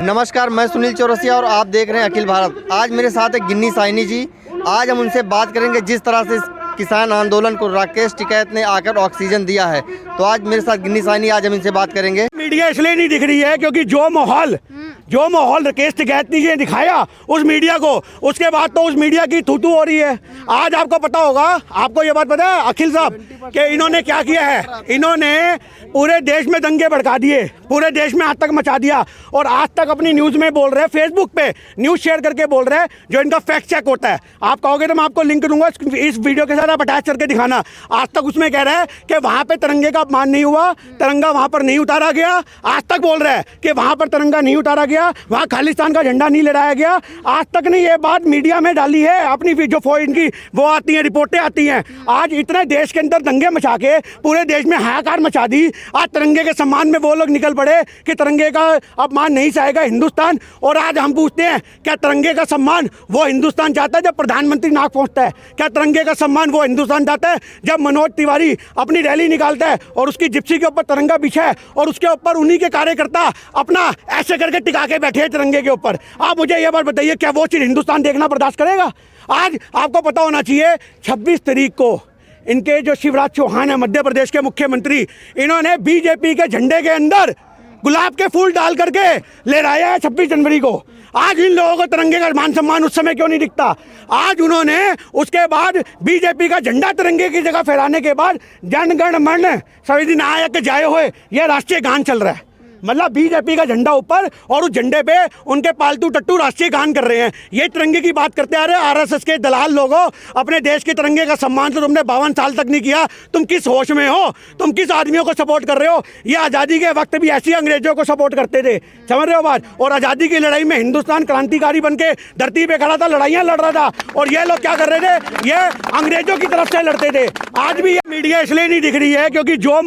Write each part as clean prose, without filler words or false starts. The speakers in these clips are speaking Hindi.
नमस्कार, मैं सुनील चौरसिया और आप देख रहे हैं अखिल भारत। आज मेरे साथ है गिन्नी साइनी जी। आज हम उनसे बात करेंगे जिस तरह से किसान आंदोलन को राकेश टिकैत ने आकर ऑक्सीजन दिया है। तो आज मेरे साथ गिन्नी साइनी, आज हम इनसे बात करेंगे। मीडिया इसलिए नहीं दिख रही है क्योंकि जो माहौल राकेश टिकैत ने दिखाया उस मीडिया को, उसके बाद तो उस मीडिया की थू हो रही है। आज आपको पता होगा, आपको ये बात पता है अखिल साहब कि इन्होंने क्या किया है? इन्होंने पूरे देश में दंगे भड़का दिए, पूरे देश में आतंक मचा दिया और आज तक अपनी न्यूज़ में बोल रहे हैं, फेसबुक पे न्यूज़ शेयर करके बोल रहे हैं जो इनका फैक्ट चेक होता है। आप कहोगे तो मैं आपको लिंक दूंगा इस वीडियो के साथ, आप अटैच करके दिखाना। आज तक उसमें कह रहा है कि वहाँ पे तिरंगे का अपमान नहीं हुआ, तिरंगा वहाँ पर नहीं उतारा गया। आज तक बोल रहा है कि वहाँ पर तिरंगा नहीं उतारा गया, वहाँ खालिस्तान का झंडा नहीं लहराया गया। आज तक ने ये बात मीडिया में डाली है अपनी, जो इनकी वो आती हैं, रिपोर्टें आती हैं। आज इतने देश के अंदर दंगे मचा के पूरे देश में हाहाकार मचा दी। आज तिरंगे के सम्मान में वो लोग निकल पड़े कि तिरंगे का अपमान नहीं सहेगा हिंदुस्तान। और आज हम पूछते हैं, क्या तिरंगे का सम्मान वो हिंदुस्तान चाहता है जब प्रधानमंत्री नाक पहुंचता है? क्या तिरंगे का सम्मान वो हिंदुस्तान चाहता है जब मनोज तिवारी अपनी रैली निकालता है और उसकी जिप्सी के ऊपर तिरंगा बिछा है और उसके ऊपर उन्हीं के कार्यकर्ता अपना ऐसे करके टिका के बैठे हैं तिरंगे के ऊपर? आप मुझे ये बात बताइए, क्या वो चीज़ हिंदुस्तान देखना बर्दाश्त करेगा? आज आपको पता होना चाहिए 26 तारीख को इनके जो शिवराज चौहान है, मध्य प्रदेश के मुख्यमंत्री, इन्होंने बीजेपी के झंडे के अंदर गुलाब के फूल डाल करके लहराया है 26 जनवरी को। आज इन लोगों को तिरंगे का मान सम्मान उस समय क्यों नहीं दिखता? आज उन्होंने उसके बाद बीजेपी का झंडा तिरंगे की जगह फहराने के बाद जन गण मन सविधिनायक जाए हुए यह राष्ट्रीय गान चल रहा है। मतलब बीजेपी का झंडा ऊपर और उस झंडे पे उनके पालतू टट्टू राष्ट्रीय गान कर रहे हैं। ये तिरंगे की बात करते आ रहे हैं। आरएसएस के दलाल लोगों, अपने देश के तिरंगे का सम्मान तो तुमने 52 साल तक नहीं किया। तुम किस होश में हो? तुम किस आदमियों को सपोर्ट कर रहे हो? ये आज़ादी के वक्त भी ऐसी अंग्रेजों को सपोर्ट करते थे, समझ रहे हो बात? और आज़ादी की लड़ाई में हिंदुस्तान क्रांतिकारी बन के धरती पे खड़ा था, लड़ाइयाँ लड़ रहा था। और ये लोग क्या कर रहे थे? ये अंग्रेजों की तरफ से लड़ते थे। आज भी ये मीडिया इसलिए नहीं दिख रही है क्योंकि जो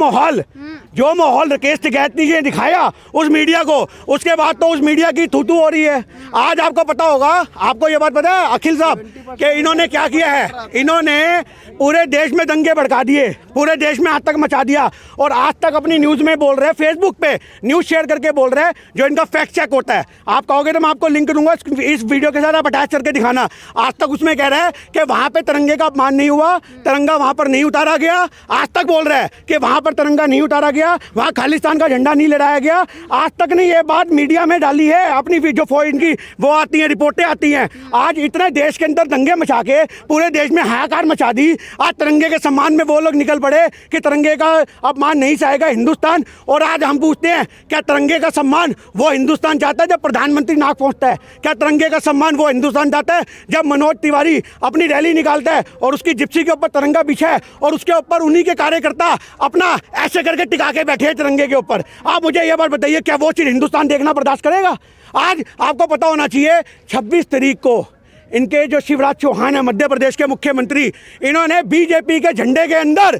माहौल राकेश टिकैत ने दिखाया उस मीडिया को, उसके बाद तो उस मीडिया की थू हो रही है। आज आपको पता होगा, आपको ये बात पता है अखिल साहब कि इन्होंने क्या किया है? इन्होंने पूरे देश में दंगे भड़का दिए, पूरे देश में आतंक मचा दिया और आज तक अपनी न्यूज़ में बोल रहे हैं, फेसबुक पे न्यूज़ शेयर करके बोल रहे हैं जो इनका फैक्ट चेक होता है। आप कहोगे तो मैं आपको लिंक दूंगा इस वीडियो के साथ, आप अटैच करके दिखाना। आज तक उसमें कह रहा है कि वहाँ पे तिरंगे का अपमान नहीं हुआ, तिरंगा वहाँ पर नहीं उतारा गया। आज तक बोल रहा है कि वहाँ पर तिरंगा नहीं उतारा गया, वहाँ खालिस्तान का झंडा नहीं लहराया गया। आज तक ने ये बात मीडिया में डाली है अपनी, जो इनकी वो आती हैं, रिपोर्टें आती हैं। आज इतने देश के अंदर दंगे मचा के पूरे देश में हाहाकार मचा दी। आज तिरंगे के सम्मान में वो लोग निकल पड़े कि तिरंगे का अपमान नहीं सहेगा हिंदुस्तान। और आज हम पूछते हैं, क्या तिरंगे का सम्मान वो हिंदुस्तान चाहता है जब प्रधानमंत्री नाक पहुंचता है? क्या तिरंगे का सम्मान वो हिंदुस्तान चाहता है जब मनोज तिवारी अपनी रैली निकालता है और उसकी जिप्सी के ऊपर तिरंगा बिछा है और उसके ऊपर उन्हीं के कार्यकर्ता अपना ऐसे करके टिका के बैठे हैं तिरंगे के ऊपर? आप मुझे ये बात बताइए, क्या वो चीज़ हिंदुस्तान देखना बर्दाश्त करेगा? आज आपको पता होना चाहिए 26 तारीख को इनके जो शिवराज चौहान है, मध्य प्रदेश के मुख्यमंत्री, इन्होंने बीजेपी के झंडे के अंदर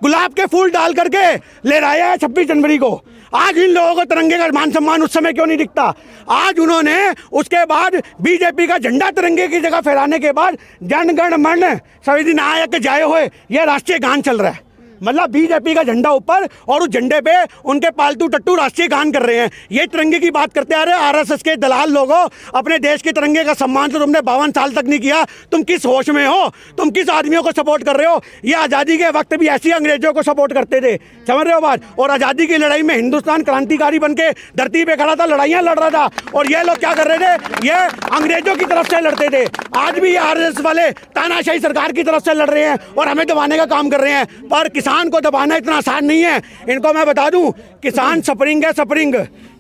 गुलाब के फूल डाल करके लहराया है 26 जनवरी को। आज इन लोगों को तिरंगे का मान सम्मान उस समय क्यों नहीं दिखता? आज उन्होंने उसके बाद बीजेपी का झंडा तिरंगे की जगह फहराने के बाद जन गण मन सविधिनायक जाए हुए यह राष्ट्रीय गान चल रहा है। मतलब बीजेपी का झंडा ऊपर और उस झंडे पे उनके पालतू टट्टू राष्ट्रीय गान कर रहे हैं। ये तिरंगे की बात करते आ रहे हैं। आरएसएस के दलाल लोगों, अपने देश के तिरंगे का सम्मान तो तुमने 52 साल तक नहीं किया। तुम किस होश में हो? तुम किस आदमियों को सपोर्ट कर रहे हो? ये आज़ादी के वक्त भी ऐसी अंग्रेजों को सपोर्ट करते थे, समझ रहे हो बात? और आज़ादी की लड़ाई में हिंदुस्तान क्रांतिकारी बन के धरती पे खड़ा था, लड़ाइयाँ लड़ रहा था। और ये लोग क्या कर रहे थे? ये अंग्रेजों की तरफ से लड़ते थे। आज भी आरएसएस वाले तानाशाही सरकार की तरफ से लड़ रहे हैं और हमें दबाने का काम कर रहे हैं। पर किसान को दबाना इतना आसान नहीं है। इनको मैं बता दूं, किसान स्प्रिंग है, स्प्रिंग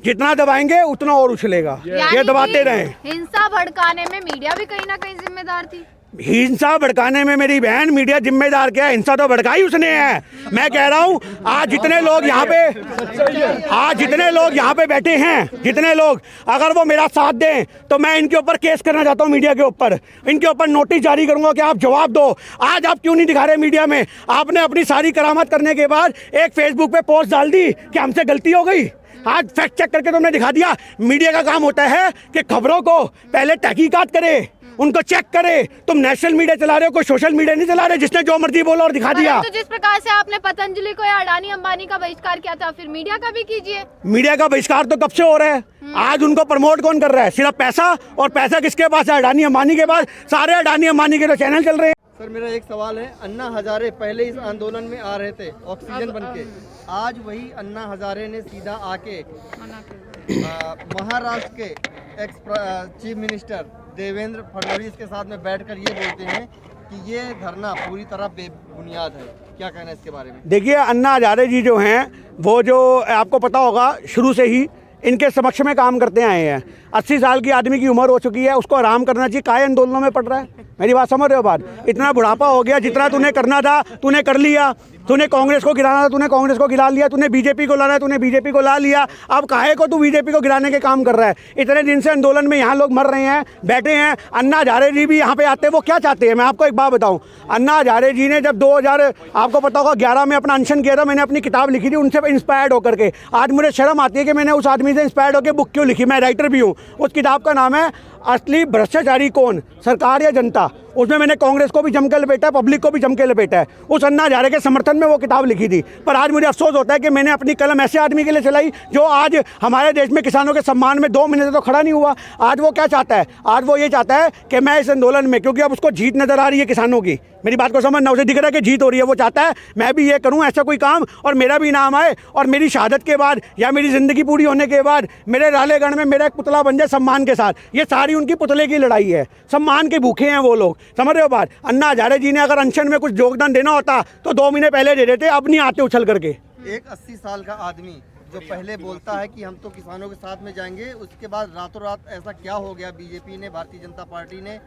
जितना दबाएंगे उतना और उछलेगा। ये दबाते रहे। हिंसा भड़काने में मीडिया भी कहीं ना कहीं जिम्मेदार थी। हिंसा भड़काने में मेरी बहन मीडिया जिम्मेदार क्या है? हिंसा तो भड़काई उसने है। मैं कह रहा हूँ, आज जितने लोग यहाँ पे बैठे हैं, जितने लोग अगर वो मेरा साथ दें तो मैं इनके ऊपर केस करना चाहता हूँ, मीडिया के ऊपर। इनके ऊपर नोटिस जारी करूंगा कि आप जवाब दो। आज आप क्यों नहीं दिखा रहे मीडिया में? आपने अपनी सारी करामत करने के बाद एक फेसबुक पे पोस्ट डाल दी कि हमसे गलती हो गई। आज फैक्ट चेक करके तुमने दिखा दिया। मीडिया का काम होता है कि खबरों को पहले तहकीकात करे उनको चेक करे। तुम नेशनल मीडिया चला रहे हो, कोई सोशल मीडिया नहीं चला रहे जिसने जो मर्जी बोला और दिखा दिया। तो जिस प्रकार से आपने पतंजलि को या अडानी अंबानी का बहिष्कार किया था, फिर मीडिया का भी कीजिए। मीडिया का बहिष्कार तो कब से हो रहा है, आज उनको प्रमोट कौन कर रहा है? सिर्फ पैसा, और पैसा किसके पास है? अडानी अंबानी के पास। सारे अडानी अंबानी के तो चैनल चल रहे हैं। सर मेरा एक सवाल है, अन्ना हजारे पहले इस आंदोलन में आ रहे थे ऑक्सीजन बनके, आज वही अन्ना हजारे ने सीधा आके महाराष्ट्र के ex chief minister Devendra Fadnavis के साथ में बैठकर ये बोलते हैं कि ये धरना पूरी तरह बेबुनियाद है। क्या कहना है इसके बारे में? देखिए, अन्ना हजारे जी जो हैं, वो जो आपको पता होगा शुरू से ही इनके समक्ष में काम करते आए हैं। 80 साल की आदमी की उम्र हो चुकी है, उसको आराम करना चाहिए। काय आंदोलनों में पड़ रहा है? मेरी बात समझ रहे हो? बात इतना बुढ़ापा हो गया, जितना तूने करना था तूने कर लिया। तूने कांग्रेस को गिराना था, तूने कांग्रेस को गिरा लिया। तूने बीजेपी को लाना है, तूने बीजेपी को ला लिया। अब काहे को तू बीजेपी को गिराने के काम कर रहा है? इतने दिन से आंदोलन में यहाँ लोग मर रहे हैं, बैठे हैं। अन्ना हजारे जी भी यहाँ पे आते हैं, वो क्या चाहते हैं? मैं आपको एक बात बताऊँ, अन्ना हजारे जी ने जब 2000 आपको पता होगा 11 में अपना अनशन किया था, मैंने अपनी किताब लिखी थी उनसे इंस्पायर्ड होकर के। आज मुझे शर्म आती है कि मैंने उस आदमी से इंस्पायर्ड होकर बुक क्यों लिखी। मैं राइटर भी हूँ। उस किताब का नाम है असली भ्रष्टाचारी कौन, सरकार या जनता। उसमें मैंने कांग्रेस को भी जम के लपेटा है, पब्लिक को भी जम के लपेटा है। उस अन्ना हजारे के समर्थन में वो किताब लिखी थी। पर आज मुझे अफसोस होता है कि मैंने अपनी कलम ऐसे आदमी के लिए चलाई जो आज हमारे देश में किसानों के सम्मान में 2 महीने से तो खड़ा नहीं हुआ। आज वो क्या चाहता है? आज वो ये चाहता है कि मैं इस आंदोलन में, क्योंकि अब उसको जीत नजर आ रही है किसानों की, मेरी बात को समझना, उसे दिख रहा है कि जीत हो रही है। वो चाहता है मैं भी ये करूं ऐसा कोई काम और मेरा भी नाम आए, और मेरी शहादत के बाद या मेरी ज़िंदगी पूरी होने के बाद मेरे रालेगढ़ में मेरा एक पुतला बन जाए सम्मान के साथ। ये सारी उनकी पुतले की लड़ाई है। सम्मान के भूखे हैं वो लोग, समझ रहे हो बात? अन्ना हजारे जी ने अगर अनशन में कुछ योगदान देना होता तो 2 महीने पहले दे देते, अब नहीं आते उछल करके। एक 80 साल का आदमी जो पहले बोलता है कि हम तो किसानों के साथ में जाएंगे, उसके बाद रातों रात ऐसा क्या हो गया? बीजेपी ने, भारतीय जनता पार्टी ने,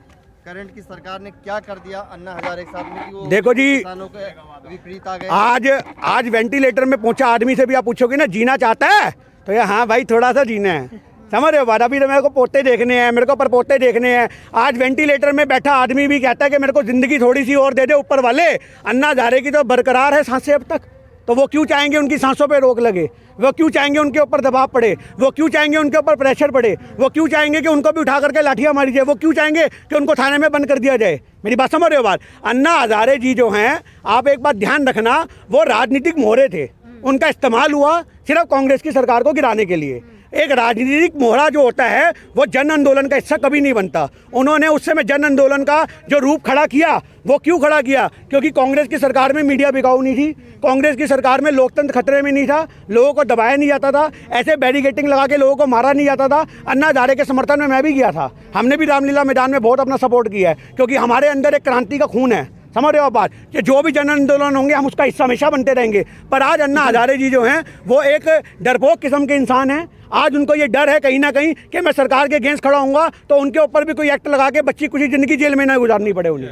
करंट की सरकार ने क्या कर दिया अन्ना हजारे के साथ में कि वो देखो जी, किसानों के विपरीत आ गए? आज वेंटिलेटर में पहुंचा आदमी से भी आप पूछोगे ना जीना चाहता है, तो ये हाँ भाई थोड़ा सा जीना है। समझ रहे हो बात? अभी तो मेरे को पोते देखने हैं, मेरे को परपोते देखने हैं। आज वेंटिलेटर में बैठा आदमी भी कहता है कि मेरे को ज़िंदगी थोड़ी सी और दे दे ऊपर वाले। अन्ना हजारे की तो बरकरार है सांसें अब तक, तो वो क्यों चाहेंगे उनकी सांसों पे रोक लगे? वो क्यों चाहेंगे उनके ऊपर दबाव पड़े? वो क्यों चाहेंगे उनके ऊपर प्रेशर पड़े? वो क्यों चाहेंगे कि उनको भी उठा करके लाठियाँ मारी जाए? वो क्यों चाहेंगे कि उनको थाने में बंद कर दिया जाए? मेरी बात समझ रहे हो बात? अन्ना हजारे जी जो हैं, आप एक बात ध्यान रखना, वो राजनीतिक मोहरे थे। उनका इस्तेमाल हुआ सिर्फ कांग्रेस की सरकार को गिराने के लिए। एक राजनीतिक मोहरा जो होता है वो जन आंदोलन का हिस्सा कभी नहीं बनता। उन्होंने उस समय जन आंदोलन का जो रूप खड़ा किया, वो क्यों खड़ा किया? क्योंकि कांग्रेस की सरकार में मीडिया बिकाऊ नहीं थी, कांग्रेस की सरकार में लोकतंत्र खतरे में नहीं था, लोगों को दबाया नहीं जाता था, ऐसे बैरिकेटिंग लगा के लोगों को मारा नहीं जाता था। अन्ना हजारे के समर्थन में मैं भी गया था। हमने भी रामलीला मैदान में बहुत अपना सपोर्ट किया है, क्योंकि हमारे अंदर एक क्रांति का खून है। समझ रहे हो बात? कि जो भी जन आंदोलन होंगे हम उसका हिस्सा हमेशा बनते रहेंगे। पर आज अन्ना हजारे जी जो हैं, वो एक डरपोक किस्म के इंसान हैं। आज उनको ये डर है कहीं ना कहीं कि मैं सरकार के अगेंस्ट खड़ा होऊंगा तो उनके ऊपर भी कोई एक्ट लगा के बच्ची कुछ ज़िंदगी जेल में ना गुजारनी पड़े उन्हें।